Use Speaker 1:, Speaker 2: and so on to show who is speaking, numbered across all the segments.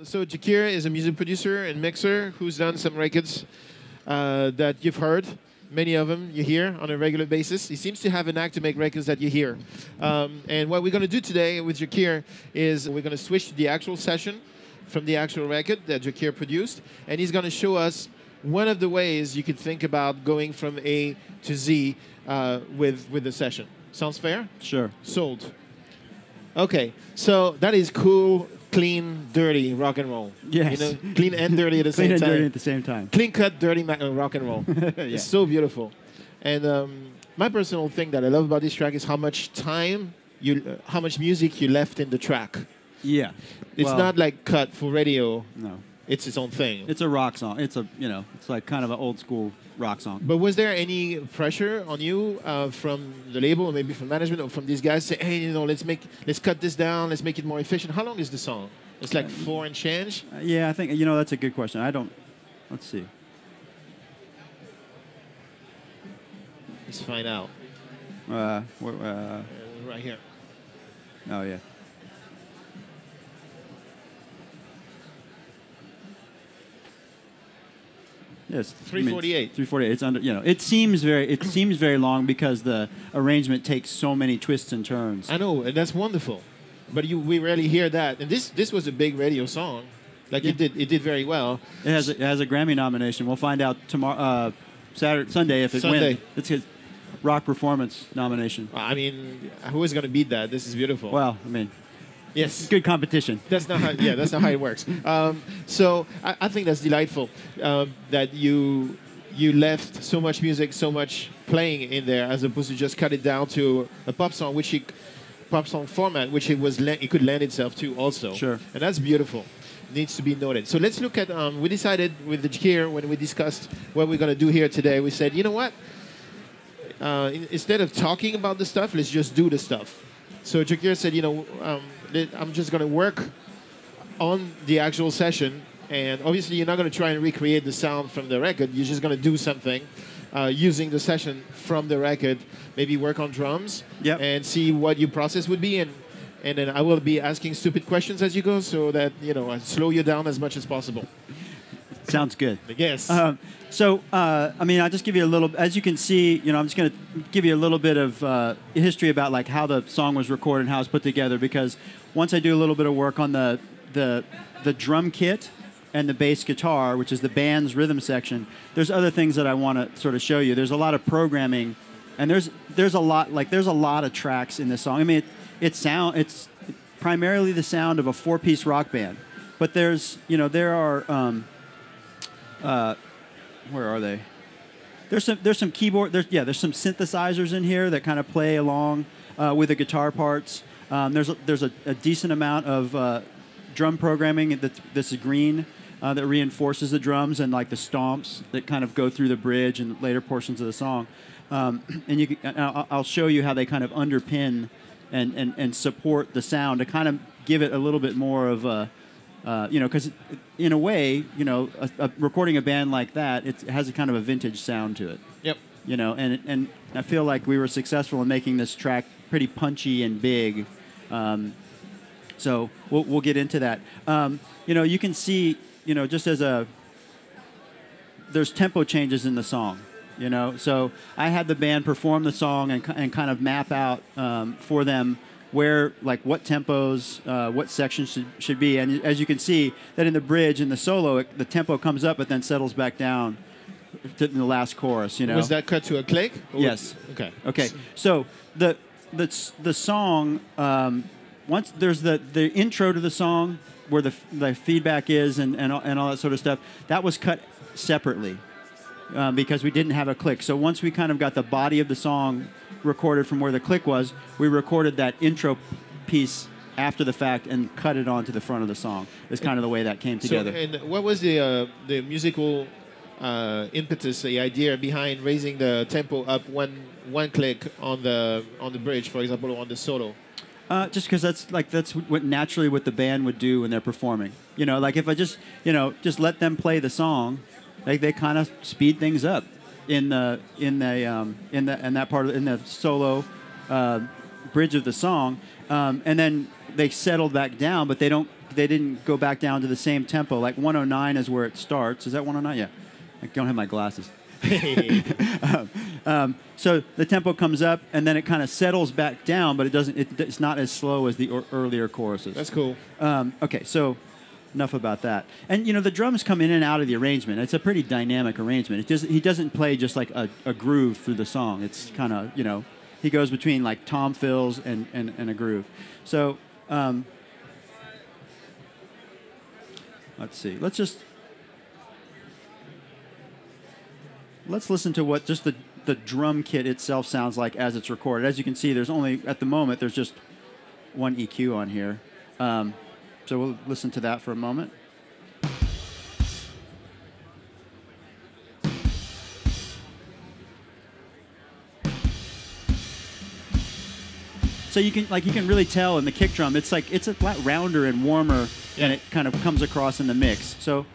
Speaker 1: So Jakir is a music producer and mixer who's done some records that you've heard. Many of them you hear on a regular basis. He seems to have an knack to make records that you hear. And what we're going to do today with Jakir is we're going to switch to the actual session from the actual record that Jakir produced. And he's going to show us one of the ways you could think about going from A to Z with the session. Sounds fair?
Speaker 2: Sure.
Speaker 1: Sold. Okay, so that is cool, clean, dirty rock and roll.
Speaker 2: Yes.
Speaker 1: You know, clean and dirty at the
Speaker 2: Clean
Speaker 1: same
Speaker 2: and
Speaker 1: time.
Speaker 2: dirty at the same time.
Speaker 1: Clean cut, dirty rock and roll.
Speaker 2: Yeah.
Speaker 1: It's so beautiful. And my personal thing that I love about this track is how much time how much music you left in the track.
Speaker 2: Yeah.
Speaker 1: It's
Speaker 2: Well,
Speaker 1: not like cut for radio.
Speaker 2: No.
Speaker 1: It's its own thing.
Speaker 2: It's a rock song. It's it's like kind of an old school rock song.
Speaker 1: But was there any pressure on you from the label, or maybe from management, or from these guys, say, hey, let's cut this down, let's make it more efficient? How long is the song? It's like 4 and change.
Speaker 2: Yeah, I think that's a good question. Let's see.
Speaker 1: Let's find out. Right here.
Speaker 2: Oh yeah. Yes,
Speaker 1: 3:48.
Speaker 2: 3:48. It's under. It seems very long because the arrangement takes so many twists and turns.
Speaker 1: I know, and that's wonderful. But we rarely hear that. And this was a big radio song. Like
Speaker 2: Yeah.
Speaker 1: it did very well.
Speaker 2: It has a Grammy nomination. We'll find out tomorrow, Sunday if it
Speaker 1: Sunday.
Speaker 2: wins. It's his rock performance nomination.
Speaker 1: I mean, who is going to beat that? This is beautiful.
Speaker 2: Well, I mean,
Speaker 1: yes.
Speaker 2: good competition.
Speaker 1: That's not how. Yeah, that's not how it works. So I think that's delightful that you left so much music, so much playing in there, as opposed to just cut it down to a pop song, pop song format, which it could lend itself to also.
Speaker 2: Sure.
Speaker 1: And that's beautiful. Needs to be noted. So let's look at. We decided with the Jakir when we discussed what we're going to do here today. We said, you know what? Instead of talking about the stuff, let's just do the stuff. So Jakir said, I'm just going to work on the actual session, and obviously you're not going to try and recreate the sound from the record. You're just going to do something using the session from the record. Maybe work on drums and see what your process would be, and then I will be asking stupid questions as you go, so that I slow you down as much as possible.
Speaker 2: Sounds good.
Speaker 1: Yes.
Speaker 2: I'll just give you a little. As you can see, I'm just going to give you a little bit of history about like how the song was recorded and how it's put together. Because once I do a little bit of work on the drum kit and the bass guitar, which is the band's rhythm section, there's other things that I want to sort of show you. There's a lot of programming, and there's a lot of tracks in this song. I mean, it's primarily the sound of a 4-piece rock band, but there are. Where are they? There's some keyboard. There's some synthesizers in here that kind of play along with the guitar parts. There's a decent amount of drum programming that's green that reinforces the drums, and like the stomps that kind of go through the bridge and later portions of the song. I'll show you how they kind of underpin and support the sound to kind of give it a little bit more of a. Because in a way, recording a band like that, it has a kind of a vintage sound to it.
Speaker 1: Yep.
Speaker 2: And I feel like we were successful in making this track pretty punchy and big. So we'll get into that. You can see, just there's tempo changes in the song. So I had the band perform the song and kind of map out for them where, like, what tempos, what sections should be. And as you can see, that in the bridge, in the solo, the tempo comes up but then settles back down in the last chorus,
Speaker 1: Was that cut to a click?
Speaker 2: Yes.
Speaker 1: Okay.
Speaker 2: Okay. So the song, once there's the intro to the song where the feedback is and all that sort of stuff, that was cut separately because we didn't have a click. So once we kind of got the body of the song recorded from where the click was, we recorded that intro piece after the fact and cut it onto the front of the song. It's kind of the way that came together.
Speaker 1: So, and what was the musical impetus, the idea behind raising the tempo up one click on the bridge, for example, or on the solo?
Speaker 2: Just because that's what naturally what the band would do when they're performing. Like if I just let them play the song, like they kind of speed things up in the solo bridge of the song, and then they settle back down, but they didn't go back down to the same tempo. Like 109 is where it starts. Is that 109? Yeah. I don't have my glasses. So the tempo comes up and then it kind of settles back down, but it's not as slow as the earlier choruses.
Speaker 1: That's cool.
Speaker 2: Okay, so enough about that. And the drums come in and out of the arrangement. It's a pretty dynamic arrangement. He doesn't play just like a groove through the song. It's kind of he goes between like tom fills and a groove. So let's see. Let's listen to what just the drum kit itself sounds like as it's recorded. As you can see, at the moment, there's just one EQ on here. So we'll listen to that for a moment. So you can really tell in the kick drum, it's a lot rounder and warmer, and it kind of comes across in the mix. So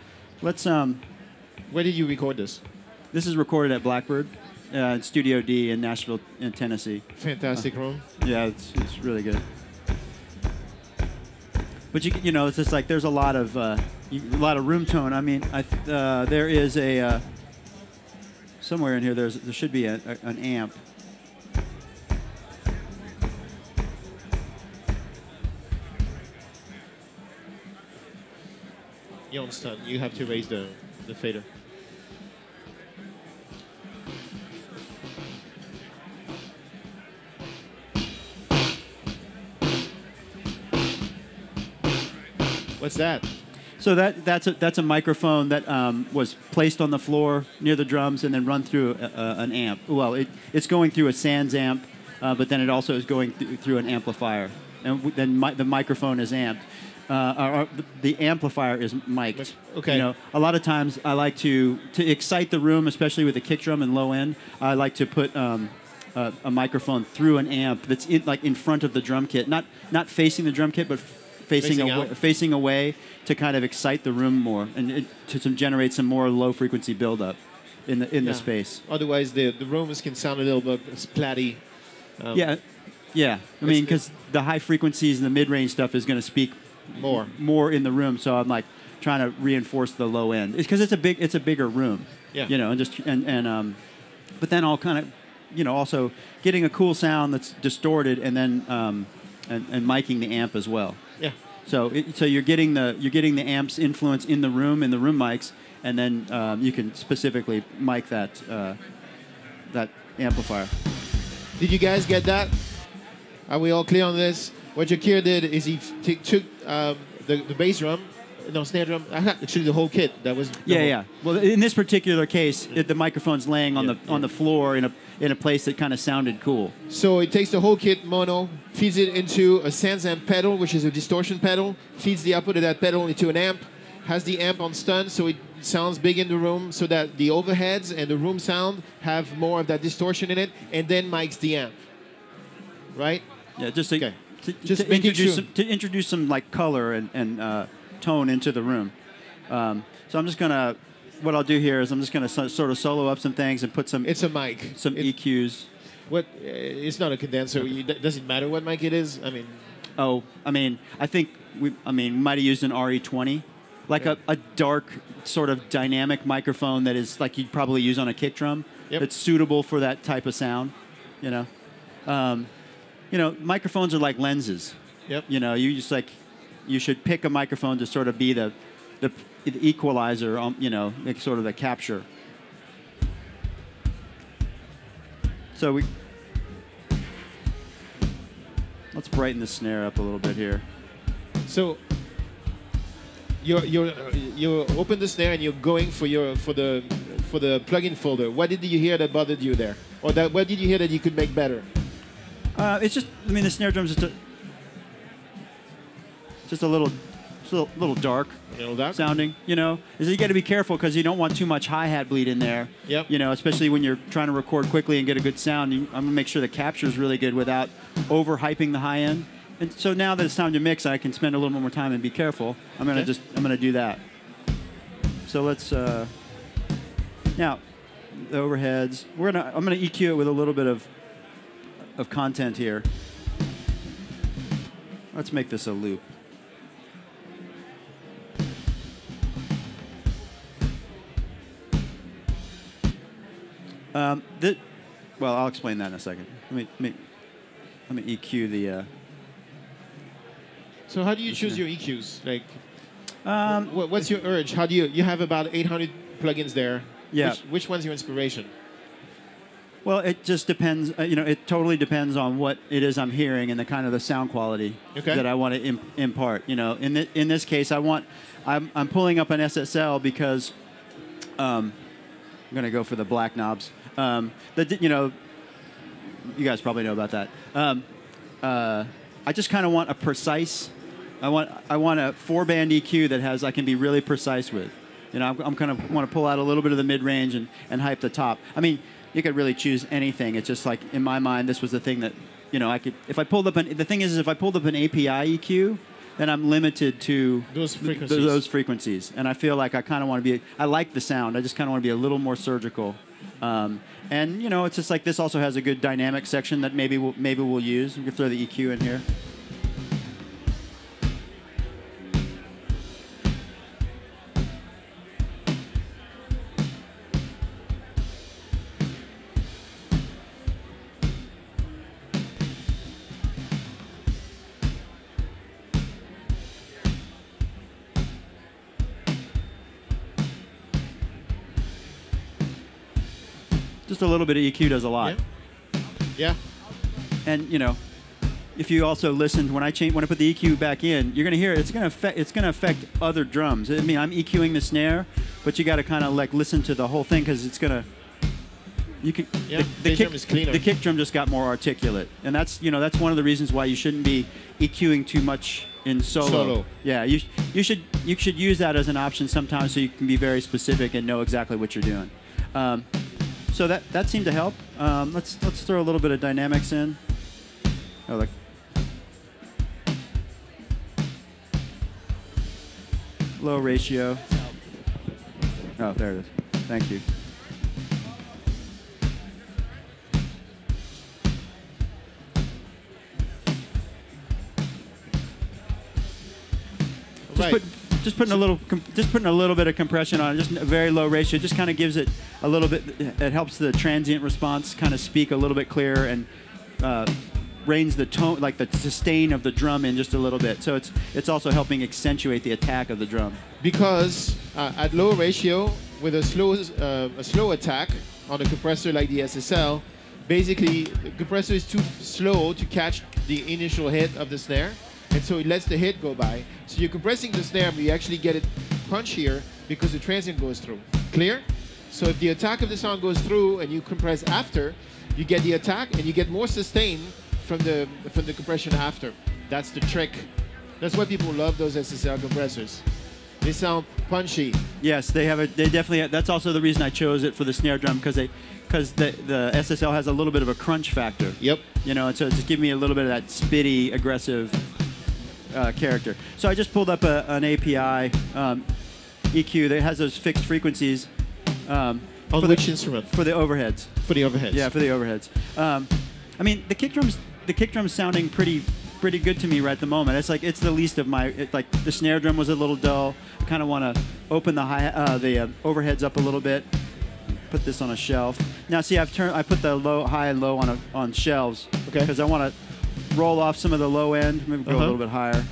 Speaker 2: let's.
Speaker 1: Where did you record this?
Speaker 2: This is recorded at Blackbird, Studio D in Nashville, in Tennessee.
Speaker 1: Fantastic room.
Speaker 2: Yeah, it's really good. But it's just like there's a lot of room tone. I mean, there is a somewhere in here there should be an amp.
Speaker 1: Johnston, you have to raise the fader. What's that?
Speaker 2: So that's a microphone that was placed on the floor near the drums and then run through an amp. Well, it's going through a Sans amp, but then it also is going through an amplifier, and then the microphone is amped. The amplifier is mic'd.
Speaker 1: Okay.
Speaker 2: A lot of times I like to excite the room, especially with the kick drum and low end. I like to put a microphone through an amp that's in front of the drum kit, not facing the drum kit, but facing away to kind of excite the room more and to generate some more low frequency buildup in the space.
Speaker 1: Otherwise, the rooms can sound a little bit splatty.
Speaker 2: Yeah. I mean, because the high frequencies and the mid range stuff is going to speak more in the room. So I'm like trying to reinforce the low end. It's because it's a bigger room.
Speaker 1: Yeah.
Speaker 2: But then I'll kind of also getting a cool sound that's distorted and then and miking the amp as well.
Speaker 1: Yeah.
Speaker 2: So you're getting the amp's influence in the room mics, and then you can specifically mic that amplifier.
Speaker 1: Did you guys get that? Are we all clear on this? What Jakir did is he took the bass drum, snare drum, actually the whole kit. That was
Speaker 2: yeah. Well, in this particular case, the microphone's laying on the floor in a place that kind of sounded cool.
Speaker 1: So it takes the whole kit mono, feeds it into a Sans amp pedal, which is a distortion pedal, feeds the output of that pedal into an amp, has the amp on stun, so it sounds big in the room, so that the overheads and the room sound have more of that distortion in it, and then mics the amp. Right?
Speaker 2: Yeah, just to introduce some like color and tone into the room. So I'm just gonna. What I'll do here is I'm just gonna sort of solo up some things and put some.
Speaker 1: It's a mic.
Speaker 2: Some EQs.
Speaker 1: What? It's not a condenser. Does it matter what mic it is? I mean.
Speaker 2: Oh, I think we might have used an RE20, like a dark sort of dynamic microphone that is like you'd probably use on a kick drum.
Speaker 1: Yep.
Speaker 2: That's suitable for that type of sound. Microphones are like lenses.
Speaker 1: Yep.
Speaker 2: You should pick a microphone to sort of be the equalizer, sort of the capture. So let's brighten the snare up a little bit here.
Speaker 1: So you open the snare and you're going for the plugin folder. What did you hear that bothered you there, or what did you hear that you could make better?
Speaker 2: It's just, the snare drum's just a little dark, sounding. Is you got to be careful because you don't want too much hi-hat bleed in there.
Speaker 1: Yep.
Speaker 2: Especially when you're trying to record quickly and get a good sound. I'm gonna make sure the capture is really good without over-hyping the high end. And so now that it's time to mix, I can spend a little more time and be careful. I'm gonna do that. So let's now the overheads. I'm gonna EQ it with a little bit of content here. Let's make this a loop. Well, I'll explain that in a second. Let me EQ the.
Speaker 1: So how do you choose your EQs? Like, what's your urge? How do you have about 800 plugins there?
Speaker 2: Yeah.
Speaker 1: Which one's your inspiration?
Speaker 2: Well, it just depends. It totally depends on what it is I'm hearing and the kind of the sound quality that I want to impart. In this case, I'm pulling up an SSL because I'm going to go for the black knobs. You guys probably know about that. I just kind of want a precise. I want a 4-band EQ that I can be really precise with. I'm kind of want to pull out a little bit of the mid range and hype the top. I mean, you could really choose anything. It's just like in my mind, this was the thing that I could. If I pulled up the thing is if I pulled up an API EQ, then I'm limited to
Speaker 1: those frequencies.
Speaker 2: And I feel like I kind of want to be. I like the sound. I just kind of want to be a little more surgical. And it's just like this also has a good dynamic section that maybe we'll use. We can throw the EQ in here. Just a little bit of EQ does a lot.
Speaker 1: Yeah.
Speaker 2: And if you also listen when I put the EQ back in, you're going to hear it's going to affect other drums. I mean, I'm EQing the snare, but you got to kind of like listen to the whole thing because it's going to. The
Speaker 1: drum is cleaner.
Speaker 2: The kick drum just got more articulate, and that's one of the reasons why you shouldn't be EQing too much in solo. Yeah, you should use that as an option sometimes so you can be very specific and know exactly what you're doing. So that seemed to help. Let's throw a little bit of dynamics in. Oh, look. Low ratio. Oh, there it is. Thank you. Just putting a little bit of compression on it, just a very low ratio, just kind of gives it a little bit. It helps the transient response kind of speak a little bit clearer and reins the tone, like the sustain of the drum in just a little bit. So it's also helping accentuate the attack of the drum.
Speaker 1: Because at low ratio, with a slow attack on a compressor like the SSL, basically the compressor is too slow to catch the initial hit of the snare. And so it lets the hit go by. So you're compressing the snare, but you actually get it punchier because the transient goes through. Clear? So if the attack of the sound goes through and you compress after, you get the attack and you get more sustain from the compression after. That's the trick. That's why people love those SSL compressors. They sound punchy.
Speaker 2: Yes, they definitely. That's also the reason I chose it for the snare drum because the SSL has a little bit of a crunch factor.
Speaker 1: Yep.
Speaker 2: And so it's just giving me a little bit of that spitty, aggressive character. So I just pulled up an API EQ that has those fixed frequencies.
Speaker 1: On which instrument?
Speaker 2: For the overheads.
Speaker 1: For the overheads.
Speaker 2: Yeah, for the overheads. I mean, the kick drum's sounding pretty good to me right at the moment. It's the least of my. The snare drum was a little dull. I kind of want to open the overheads up a little bit. Put this on a shelf. Now, see, I put the high and low on shelves.
Speaker 1: Okay.
Speaker 2: Because I want to roll off some of the low end. Maybe go a little bit higher.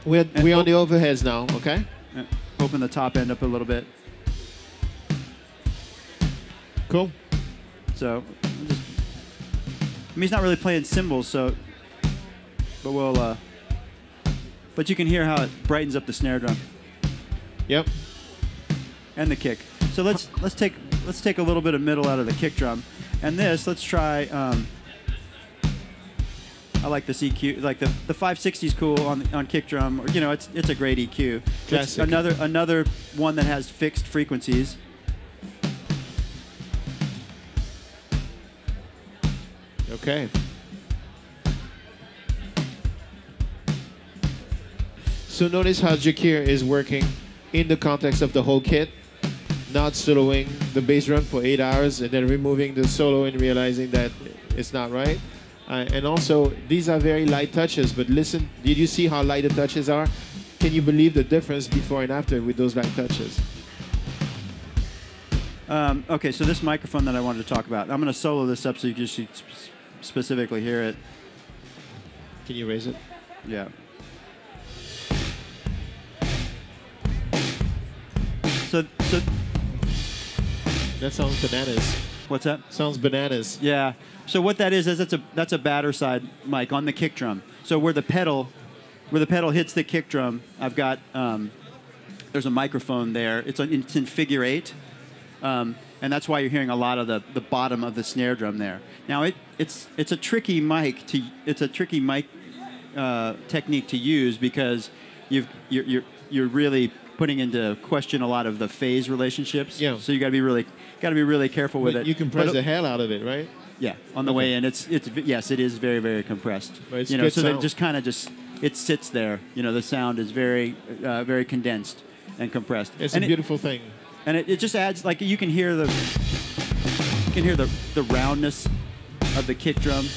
Speaker 1: We're on the overheads now. Okay.
Speaker 2: Open the top end up a little bit.
Speaker 1: Cool.
Speaker 2: So, he's not really playing cymbals, so, but but you can hear how it brightens up the snare drum.
Speaker 1: Yep.
Speaker 2: And the kick. So let's take a little bit of middle out of the kick drum, and let's try. I like this EQ, like the 560 is cool on kick drum. It's a great EQ.
Speaker 1: Classic.
Speaker 2: It's another one that has fixed frequencies.
Speaker 1: Okay. So notice how Jacquire is working in the context of the whole kit, not soloing the bass drum for 8 hours and then removing the solo and realizing that it's not right. And also, these are very light touches, but listen, did you see how light the touches are? Can you believe the difference before and after with those light touches?
Speaker 2: Okay, so this microphone that I wanted to talk about, I'm going to solo this up so you can just specifically hear it.
Speaker 1: Can you raise it?
Speaker 2: Yeah. So
Speaker 1: That sounds bananas.
Speaker 2: what's that?
Speaker 1: Sounds bananas.
Speaker 2: Yeah. So what that is that's a batter side mic on the kick drum. So where the pedal hits the kick drum, I've got there's a microphone there. It's in figure 8, and that's why you're hearing a lot of the bottom of the snare drum there. Now it's a tricky mic technique to use because you're really putting into question a lot of the phase relationships.
Speaker 1: Yeah.
Speaker 2: So you got to be really careful with it.
Speaker 1: You compress
Speaker 2: But
Speaker 1: the hell out of it, right?
Speaker 2: yeah, on the way in, yes, it is very, very compressed.
Speaker 1: But it's
Speaker 2: you know,
Speaker 1: good
Speaker 2: so that
Speaker 1: sound.
Speaker 2: just kind of it sits there. You know, the sound is very, very condensed and compressed.
Speaker 1: It's
Speaker 2: and
Speaker 1: a beautiful thing.
Speaker 2: and it just adds like you can hear the roundness of the kick drum,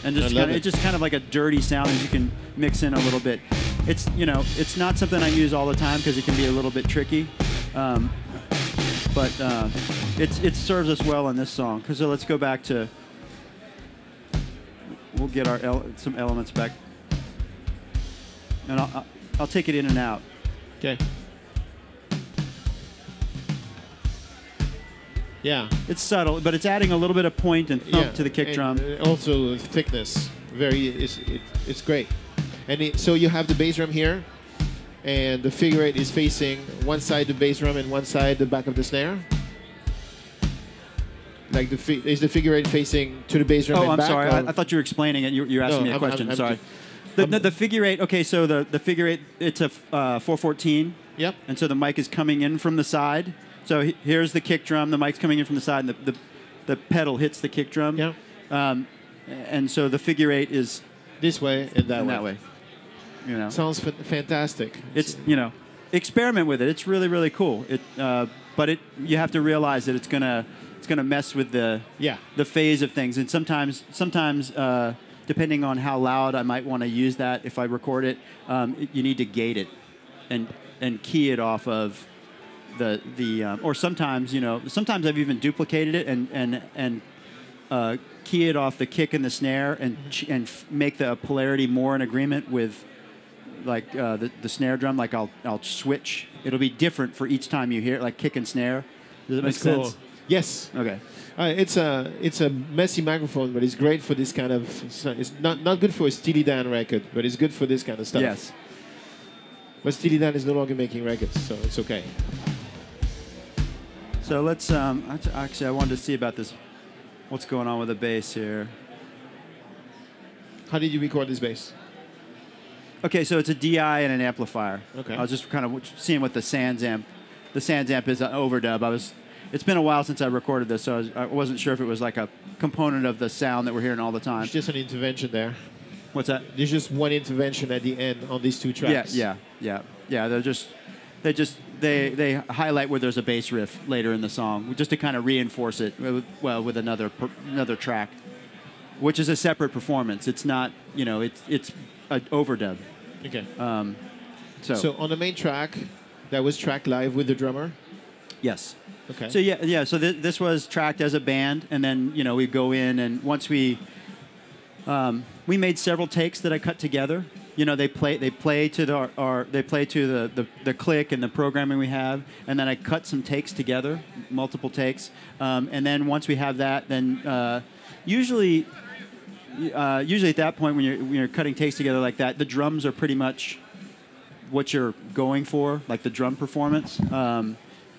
Speaker 2: and it's just kind of like a dirty sound that you can mix in a little bit. It's it's not something I use all the time because it can be a little bit tricky. But it serves us well in this song. So let's go back to. We'll get our some elements back, and I'll take it in and out.
Speaker 1: Okay. Yeah.
Speaker 2: It's subtle, but it's adding a little bit of point and thump to the kick drum.
Speaker 1: Also thickness. It's great. And so you have the bass drum here, and the figure 8 is facing one side the bass drum and one side the back of the snare. Like is the figure 8 facing to the bass drum and
Speaker 2: I'm
Speaker 1: back?
Speaker 2: sorry. I thought you were explaining it. You're asking me a question.
Speaker 1: I'm
Speaker 2: sorry. The figure 8. Okay, so the figure 8. It's a 414.
Speaker 1: Yep.
Speaker 2: And so the mic is coming in from the side. So here's the kick drum. The mic's coming in from the side, and the pedal hits the kick drum.
Speaker 1: Yeah.
Speaker 2: And so the figure 8 is
Speaker 1: This way and that
Speaker 2: in
Speaker 1: way.
Speaker 2: that way. You know.
Speaker 1: Sounds fantastic.
Speaker 2: It's experiment with it. It's really, really cool. But you have to realize that it's gonna mess with the phase of things. And sometimes depending on how loud I might want to use that, if I record it, you need to gate it and key it off of or sometimes sometimes I've even duplicated it and key it off the kick and the snare and make the polarity more in agreement with like the snare drum. Like I'll switch. It'll be different for each time you hear it, like kick and snare. Does that make sense?
Speaker 1: Cool. Yes.
Speaker 2: Okay.
Speaker 1: It's a messy microphone, but it's great for this kind of. It's not good for a Steely Dan record, but it's good for this kind of stuff.
Speaker 2: Yes.
Speaker 1: But Steely Dan is no longer making records, so it's okay.
Speaker 2: So let's actually I wanted to see about this. What's going on with the bass here?
Speaker 1: How did you record this bass?
Speaker 2: Okay, so it's a DI and an amplifier.
Speaker 1: Okay.
Speaker 2: I was just kind of seeing what the Sans amp is an overdub. It's been a while since I recorded this, so I wasn't sure if it was like a component of the sound that we're hearing all the time.
Speaker 1: There's just an intervention there.
Speaker 2: What's that?
Speaker 1: There's just one intervention at the end on these two tracks.
Speaker 2: Yeah. They highlight where there's a bass riff later in the song, just to kind of reinforce it. With another track, which is a separate performance. It's not, it's an overdub.
Speaker 1: Okay.
Speaker 2: So
Speaker 1: on the main track, that was tracked live with the drummer.
Speaker 2: Yes.
Speaker 1: Okay.
Speaker 2: So yeah. So this was tracked as a band, and then we go in, and once we made several takes that I cut together. They play to the click and the programming we have, and then I cut some takes together, multiple takes, and then once we have that, then usually at that point when you're cutting takes together like that, the drums are pretty much what you're going for, like the drum performance.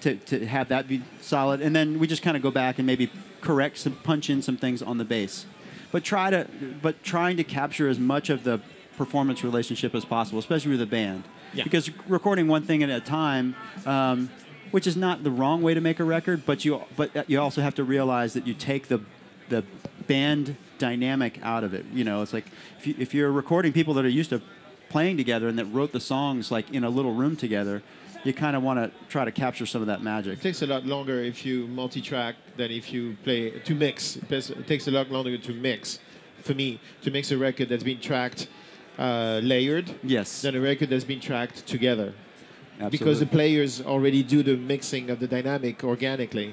Speaker 2: To have that be solid, and then we just kind of go back and maybe punch in some things on the bass, but trying to capture as much of the performance relationship as possible, especially with a band, because recording one thing at a time, which is not the wrong way to make a record, but you also have to realize that you take the band dynamic out of it. It's like if you're recording people that are used to playing together and that wrote the songs like in a little room together, you kind of want to try to capture some of that magic.
Speaker 1: It takes a lot longer if you multi-track than if you play to mix. It takes a lot longer to mix, for me, to mix a record that's been tracked layered than a record that's been tracked together.
Speaker 2: Absolutely.
Speaker 1: Because the players already do the mixing of the dynamic organically.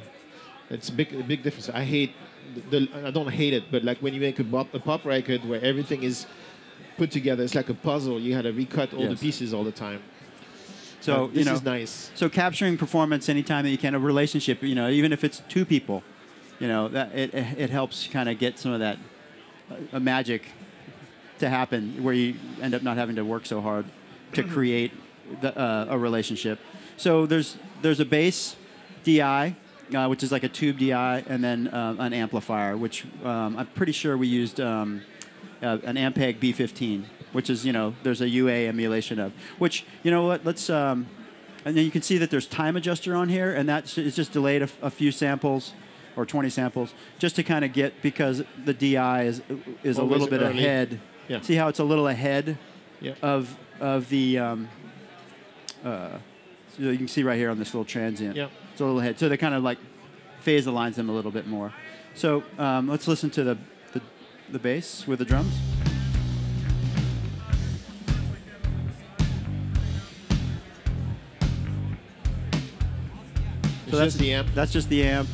Speaker 1: It's a big difference. I hate I don't hate it, but like when you make a pop record where everything is put together, it's like a puzzle. You had to recut all the pieces all the time.
Speaker 2: So
Speaker 1: this is nice.
Speaker 2: So capturing performance anytime that you can, a relationship, even if it's two people, that it helps kind of get some of that magic to happen, where you end up not having to work so hard to create a relationship. So there's a bass DI, which is like a tube DI, and then an amplifier, which I'm pretty sure we used an Ampeg B15, which is, there's a UA emulation of. Which, let's, and then you can see that there's time adjuster on here, and that is just delayed a few samples, or 20 samples, just to kind of get, because the DI is a little bit early. Ahead.
Speaker 1: Yeah.
Speaker 2: See how it's a little ahead of the, so you can see right here on this little transient.
Speaker 1: Yeah.
Speaker 2: It's a little ahead. So they kind of like phase aligns them a little bit more. So let's listen to the bass with the drums.
Speaker 1: So that's the amp.
Speaker 2: That's just the amp.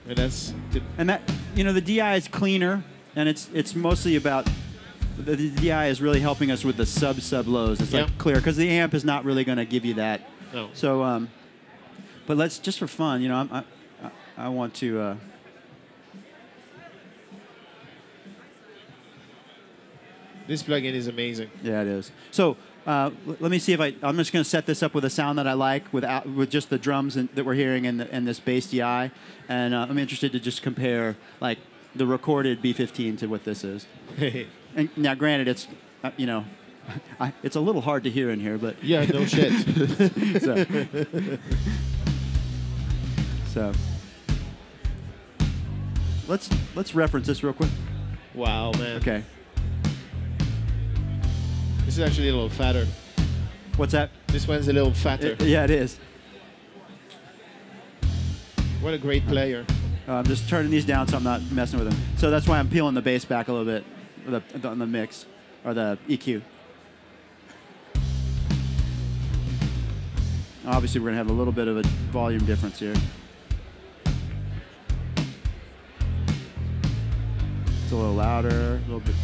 Speaker 1: And that's
Speaker 2: that, the DI is cleaner, and it's mostly about the DI is really helping us with the sub lows. It's like clear, because the amp is not really going to give you that.
Speaker 1: No.
Speaker 2: So, but let's, just for fun, I want to.
Speaker 1: This plugin is amazing.
Speaker 2: Yeah, it is. So let me see if I'm just going to set this up with a sound that I like with just the drums that we're hearing and this bass DI, and I'm interested to just compare like the recorded B15 to what this is. And now, granted, it's it's a little hard to hear in here, but
Speaker 1: yeah, no shit.
Speaker 2: so let's reference this real quick.
Speaker 1: Wow, man.
Speaker 2: Okay.
Speaker 1: This is actually a little fatter.
Speaker 2: What's that?
Speaker 1: This one's a little fatter.
Speaker 2: Yeah, it is.
Speaker 1: What a great player.
Speaker 2: I'm just turning these down so I'm not messing with them. So that's why I'm peeling the bass back a little bit on the mix, or the EQ. Obviously, we're going to have a little bit of a volume difference here. It's a little louder, a little bit.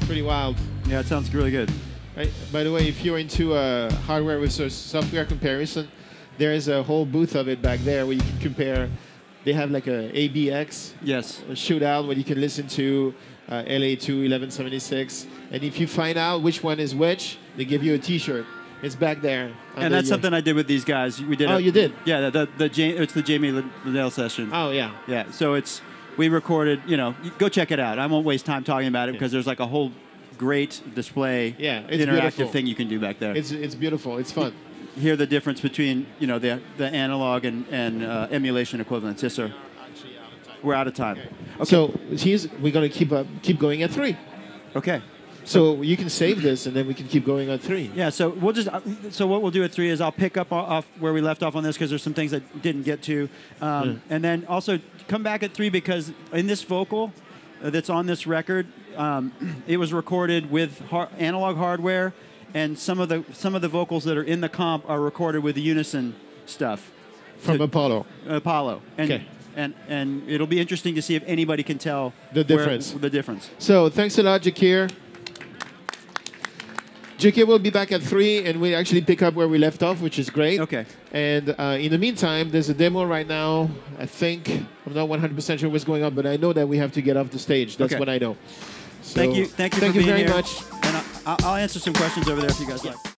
Speaker 1: Pretty wild.
Speaker 2: Yeah, it sounds really good.
Speaker 1: Right. By the way, if you're into hardware versus software comparison, there is a whole booth of it back there where you can compare. They have like a ABX shootout where you can listen to LA2 1176, and if you find out which one is which, they give you a T-shirt. It's back there.
Speaker 2: And that's something I did with these guys. We did.
Speaker 1: Oh, you did?
Speaker 2: Yeah, it's the Jamie Liddell session.
Speaker 1: Oh yeah.
Speaker 2: Yeah. So we recorded. Go check it out. I won't waste time talking about it because there's like a whole great display,
Speaker 1: it's
Speaker 2: interactive
Speaker 1: beautiful.
Speaker 2: thing you can do back there.
Speaker 1: It's beautiful. It's fun.
Speaker 2: Hear the difference between the analog and emulation equivalents. Yes, sir. We're out of time.
Speaker 1: Okay. So we're gonna keep going at 3.
Speaker 2: Okay.
Speaker 1: So you can save this, and then we can keep going at 3.
Speaker 2: Yeah. So we'll just. So what we'll do at 3 is I'll pick up off where we left off on this, because there's some things I didn't get to, and then also come back at 3, because in this vocal that's on this record, it was recorded with analog hardware, and some of the vocals that are in the comp are recorded with the Unison stuff
Speaker 1: from Apollo.
Speaker 2: And it'll be interesting to see if anybody can tell
Speaker 1: the difference.
Speaker 2: The difference.
Speaker 1: So thanks a lot, Jakir. Jakir will be back at 3, and we actually pick up where we left off, which is great.
Speaker 2: Okay.
Speaker 1: And in the meantime, there's a demo right now. I think I'm not 100% sure what's going on, but I know that we have to get off the stage. That's what I know. So
Speaker 2: thank you for being
Speaker 1: very
Speaker 2: here.
Speaker 1: much.
Speaker 2: And I'll answer some questions over there if you guys like.